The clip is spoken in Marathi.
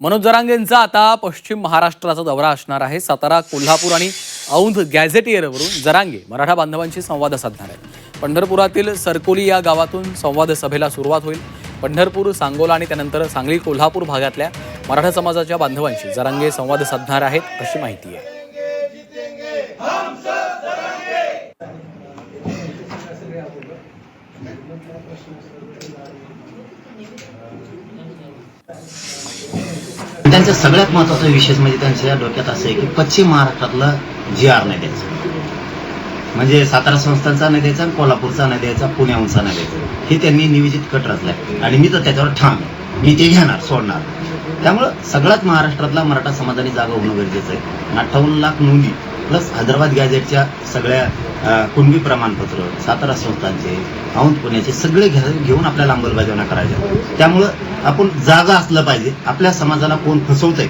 मनोज जरांगेंचा आता पश्चिम महाराष्ट्राचा दौरा असणार आहे। सातारा, कोल्हापूर आणि औंध गॅझेटियरवरून जरांगे मराठा बांधवांशी संवाद साधणार आहेत। पंढरपुरातील सरकोली या गावातून संवाद सभेला सुरुवात होईल। पंढरपूर, सांगोला आणि त्यानंतर सांगली, कोल्हापूर भागातल्या मराठा समाजाच्या बांधवांशी जरांगे संवाद साधणार आहेत, अशी माहिती आहे। त्यांचा सगळ्यात महत्त्वाचा विषय म्हणजे त्यांच्या डोक्यात असं आहे की पश्चिम महाराष्ट्रातलं GR नाही द्यायचं, म्हणजे सातारा संस्थानचा नाही द्यायचा, कोल्हापूरचा नाही द्यायचा, पुण्याहूनचा नाही द्यायचा, हे त्यांनी नियोजित कट रचलाय आणि मी तर त्याच्यावर ठाम आहे, मी ते घेणार, सोडणार। त्यामुळं सगळ्यात महाराष्ट्रातला मराठा समाजाने जागा होणं गरजेचं आहे। 58 लाख नोंदी प्लस हैदराबाद गॅझेटच्या सगळ्या कुणबी प्रमाणपत्र, सातारा संस्थानचे, औंध पुण्याचे सगळे घेऊन आपल्याला अंमलबजावणी करायच्या। त्यामुळं आपण जागा असलं पाहिजे, आपल्या समाजाला कोण फसवतंय